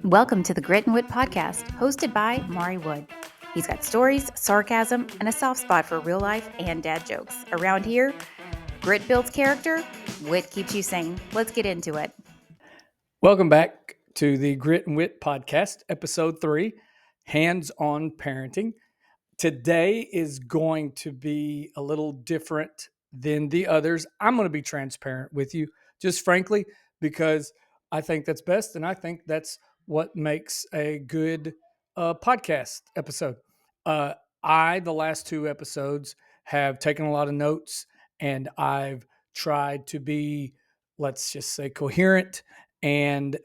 Welcome to the Grit Wit Podcast, hosted by Maury Wood. He's got stories, sarcasm, and a soft spot for real life and dad jokes. Around here, grit builds character, wit keeps you sane. Let's get into it. Welcome back to the Grit and Wit Podcast, Episode 3, Hands-on Parenting. Today is going to be a little different than the others. I'm going to be transparent with you, just frankly, because I think that's best, and I think that's what makes a good podcast episode. Uh, the last two episodes, have taken a lot of notes, and I've tried to be, let's just say, coherent and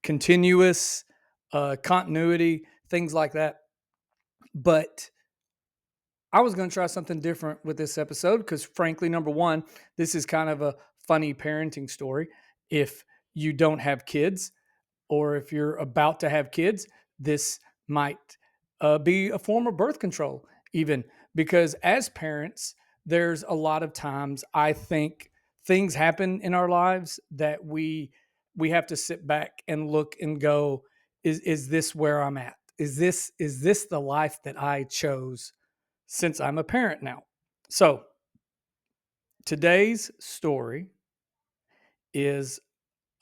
continuous, continuity, things like that. But I was going to try something different with this episode because, frankly, number one, this is kind of a funny parenting story. If you don't have kids, or if you're about to have kids, this might be a form of birth control, even because as parents, there's a lot of times I think things happen in our lives that we have to sit back and look and go, is this where I'm at? Is this the life that I chose since I'm a parent now? So today's story is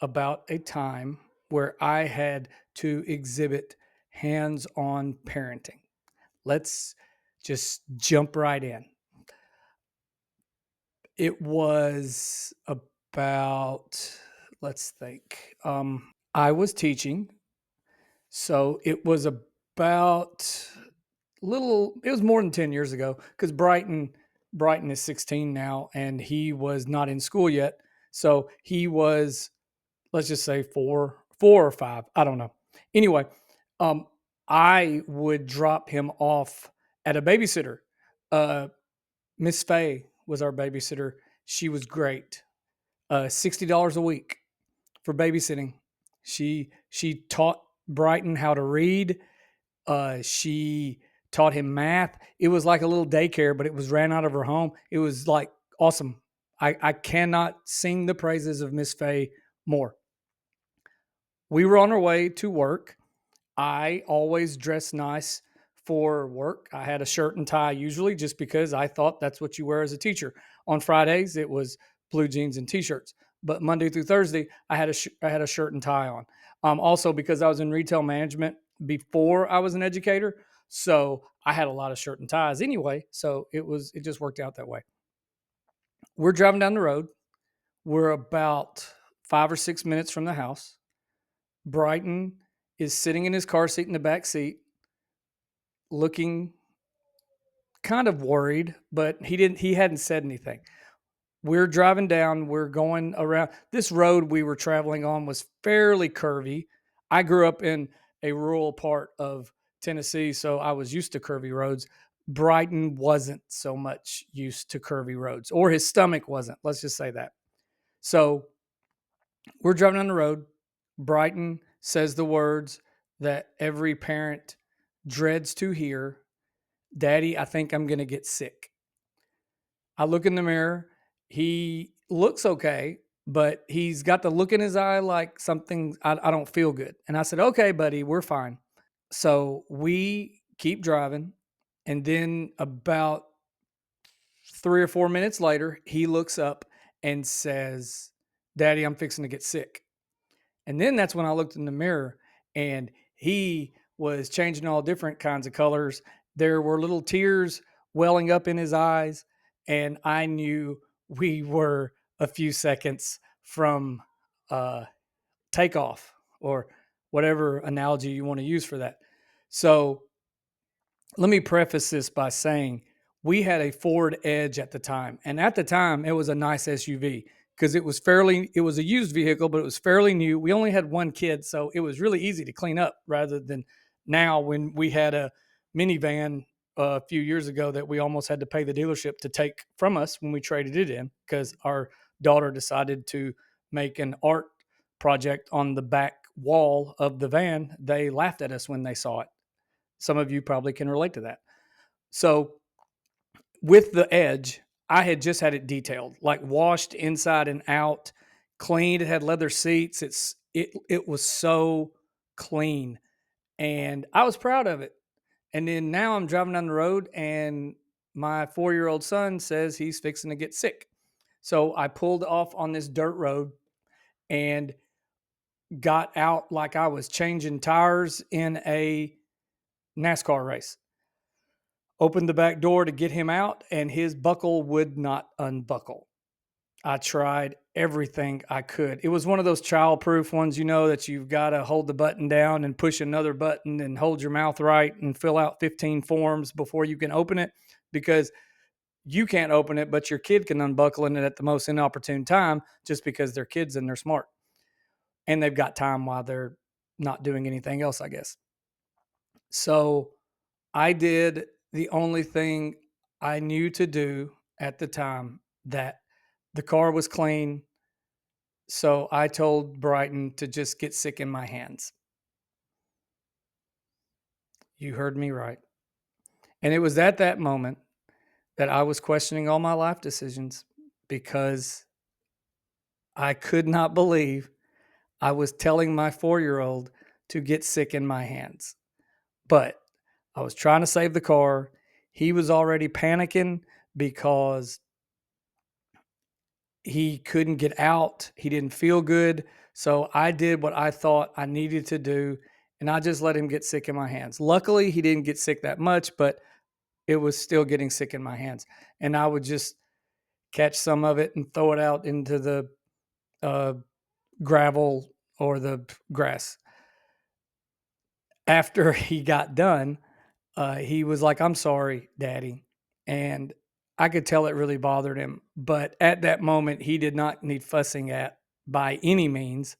about a time where I had to exhibit hands on parenting. Let's just jump right in. It was about, let's think, I was teaching. So it was about it was more than 10 years ago because Brighton is 16 now and he was not in school yet. So he was, let's just say four or five. I don't know. Anyway, um, I would drop him off at a babysitter. Uh, Miss Faye was our babysitter. She was great. $60 a week for babysitting. She taught Brighton how to read. She taught him math. It was like a little daycare, but it was ran out of her home. It was like awesome. I cannot sing the praises of Miss Faye more. We were on our way to work. I always dress nice for work. I had a shirt and tie usually just because I thought that's what you wear as a teacher. On Fridays, it was blue jeans and t-shirts. But Monday through Thursday, I had a shirt and tie on. Also, because I was in retail management before I was an educator, so I had a lot of shirt and ties anyway. So it just worked out that way. We're driving down the road. We're about 5 or 6 minutes from the house. Brighton is sitting in his car seat in the back seat, looking kind of worried, but he hadn't said anything. We're driving down, we're going around. This road we were traveling on was fairly curvy. I grew up in a rural part of Tennessee, so I was used to curvy roads. Brighton wasn't so much used to curvy roads, or his stomach wasn't. Let's just say that. So we're driving on the road. Brighton says the words that every parent dreads to hear: Daddy, I think I'm going to get sick. I look in the mirror. He looks okay, but he's got the look in his eye like something, I don't feel good. And I said, okay, buddy, we're fine. So we keep driving. And then about 3 or 4 minutes later, he looks up and says, Daddy, I'm fixing to get sick. And then that's when I looked in the mirror and he was changing all different kinds of colors. There were little tears welling up in his eyes. And I knew we were a few seconds from uh, takeoff, or whatever analogy you want to use for that. So let me preface this by saying we had a Ford Edge at the time. And at the time, it was a nice SUV because it was a used vehicle, but it was fairly new. We only had one kid, so it was really easy to clean up rather than now when we had a minivan a few years ago that we almost had to pay the dealership to take from us when we traded it in because our daughter decided to make an art project on the back wall of the van. They laughed at us when they saw it. Some of you probably can relate to that. So with the Edge, I had just had it detailed, like washed inside and out, cleaned. It had leather seats. It was so clean. And I was proud of it. And then now I'm driving down the road and my 4-year-old son says he's fixing to get sick. So I pulled off on this dirt road and got out like I was changing tires in a NASCAR race. Opened the back door to get him out, and his buckle would not unbuckle. I tried everything I could. It was one of those child-proof ones, that you've got to hold the button down and push another button and hold your mouth right and fill out 15 forms before you can open it, because you can't open it, but your kid can unbuckle it at the most inopportune time just because they're kids and they're smart. And they've got time while they're not doing anything else, I guess. So I did the only thing I knew to do at the time. That the car was clean. So I told Brighton to just get sick in my hands. You heard me right. And it was at that moment that I was questioning all my life decisions, because I could not believe I was telling my 4-year-old to get sick in my hands. But I was trying to save the car. He was already panicking because he couldn't get out. He didn't feel good. So I did what I thought I needed to do, and I just let him get sick in my hands. Luckily, he didn't get sick that much, but it was still getting sick in my hands. And I would just catch some of it and throw it out into the uh, gravel or the grass. After he got done, he was like, "I'm sorry, Daddy." And I could tell it really bothered him. But at that moment, he did not need fussing at by any means.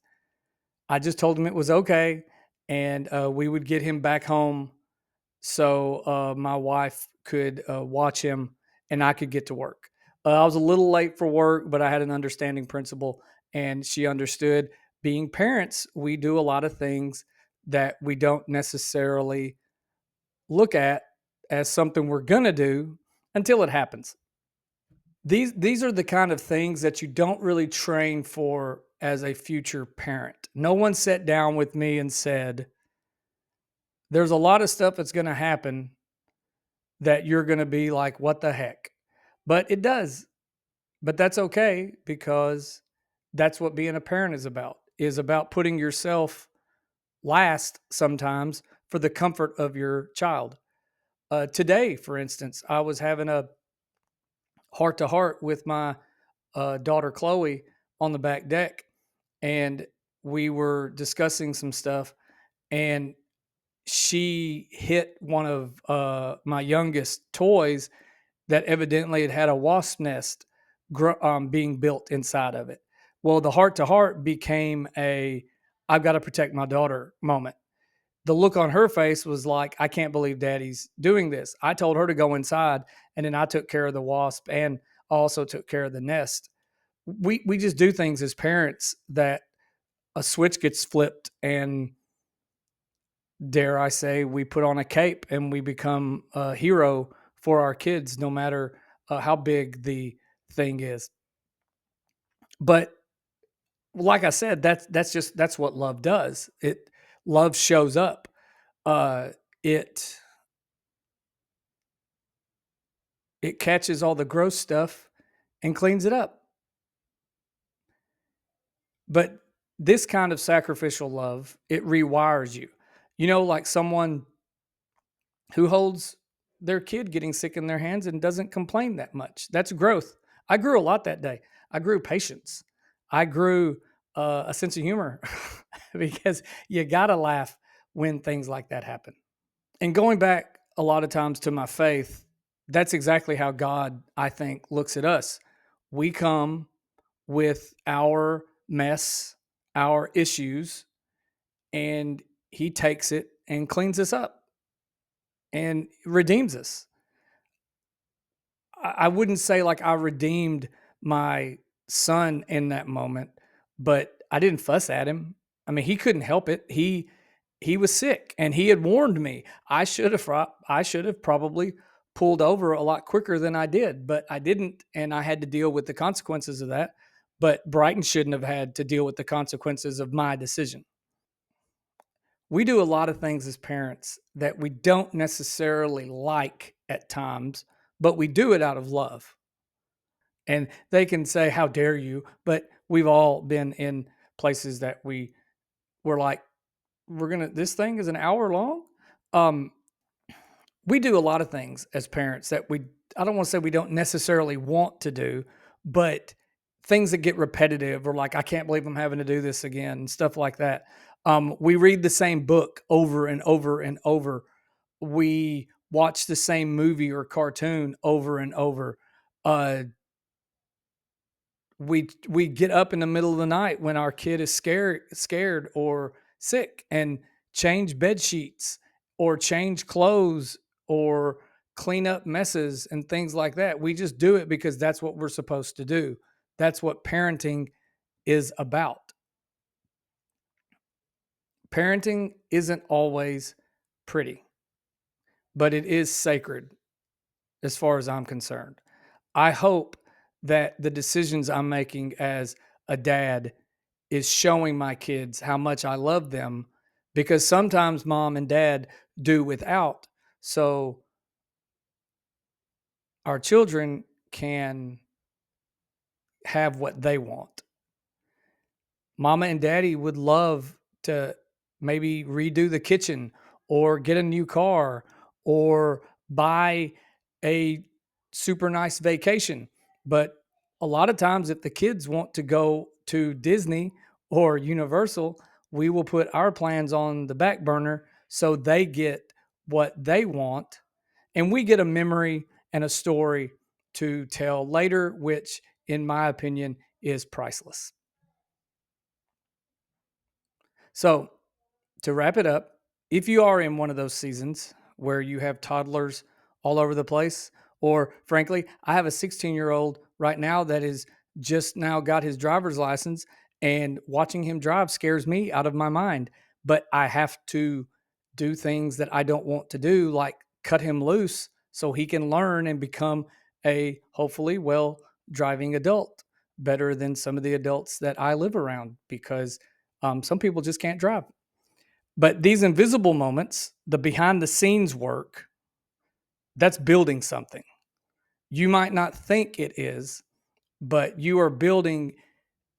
I just told him it was okay. And we would get him back home so my wife could watch him and I could get to work. I was a little late for work, but I had an understanding principal and she understood. Being parents, we do a lot of things that we don't necessarily look at as something we're going to do until it happens. These are the kind of things that you don't really train for as a future parent. No one sat down with me and said, there's a lot of stuff that's going to happen that you're going to be like, what the heck? But it does. But that's okay, because that's what being a parent is about putting yourself last sometimes for the comfort of your child. Today, for instance, I was having a heart to heart with my daughter Chloe on the back deck, and we were discussing some stuff, and she hit one of my youngest toys that evidently had a wasp nest being built inside of it. Well, the heart to heart became a "I've got to protect my daughter" moment. The look on her face was like, "I can't believe Daddy's doing this." I told her to go inside, and then I took care of the wasp and also took care of the nest. We just do things as parents that a switch gets flipped, and dare I say, we put on a cape and we become a hero for our kids, no matter how big the thing is. But like I said, that's what love does. Love shows up. Uh, it it catches all the gross stuff and cleans it up. But this kind of sacrificial love, it rewires you. Like someone who holds their kid getting sick in their hands and doesn't complain that much. That's growth. I grew a lot that day. I grew patience. I grew a sense of humor because you got to laugh when things like that happen. And going back a lot of times to my faith, that's exactly how God, I think, looks at us. We come with our mess, our issues, and He takes it and cleans us up and redeems us. I wouldn't say like I redeemed my son in that moment, but I didn't fuss at him. I mean, he couldn't help it. He was sick, and he had warned me. I should have probably pulled over a lot quicker than I did, but I didn't, and I had to deal with the consequences of that. But Brighton shouldn't have had to deal with the consequences of my decision. We do a lot of things as parents that we don't necessarily like at times, but we do it out of love. And they can say, "How dare you?" But we've all been in places that we were like, this thing is an hour long. Um, we do a lot of things as parents that I don't want to say we don't necessarily want to do, but things that get repetitive or like, I can't believe I'm having to do this again, and stuff like that. We read the same book over and over and over. We watch the same movie or cartoon over and over. Uh, we get up in the middle of the night when our kid is scared or sick, and change bed sheets or change clothes or clean up messes and things like that. We just do it because that's what we're supposed to do. That's what parenting is about. Parenting isn't always pretty, but it is sacred as far as I'm concerned. I hope that the decisions I'm making as a dad is showing my kids how much I love them, because sometimes mom and dad do without. So our children can have what they want. Mama and daddy would love to maybe redo the kitchen or get a new car or buy a super nice vacation. But a lot of times, if the kids want to go to Disney or Universal, we will put our plans on the back burner so they get what they want. And we get a memory and a story to tell later, which, in my opinion, is priceless. So, to wrap it up, if you are in one of those seasons where you have toddlers all over the place, or frankly, I have a 16-year-old right now that is just now got his driver's license, and watching him drive scares me out of my mind. But I have to do things that I don't want to do, like cut him loose so he can learn and become a hopefully well driving adult, better than some of the adults that I live around, because some people just can't drive. But these invisible moments, the behind the scenes work, that's building something. You might not think it is, but you are building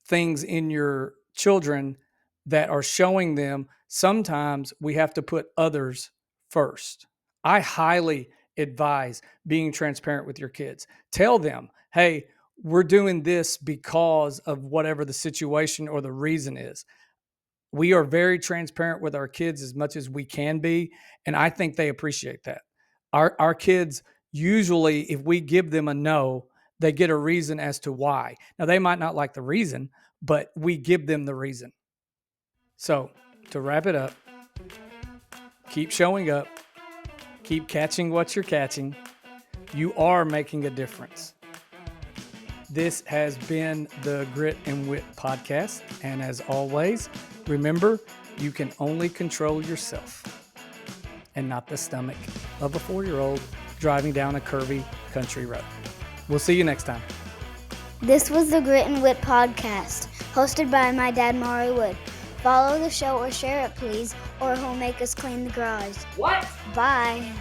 things in your children that are showing them sometimes we have to put others first. I highly advise being transparent with your kids. Tell them, hey, we're doing this because of whatever the situation or the reason is. We are very transparent with our kids as much as we can be, and I think they appreciate that. Our kids, usually, if we give them a no, they get a reason as to why. Now, they might not like the reason, but we give them the reason. So, to wrap it up, keep showing up, keep catching what you're catching. You are making a difference. This has been the Grit and Wit Podcast, and as always, remember, you can only control yourself and not the stomach of a 4-year-old driving down a curvy country road. We'll see you next time. This was the Grit and Wit Podcast, hosted by my dad, Maury Wood. Follow the show or share it, please, or he'll make us clean the garage. What? Bye.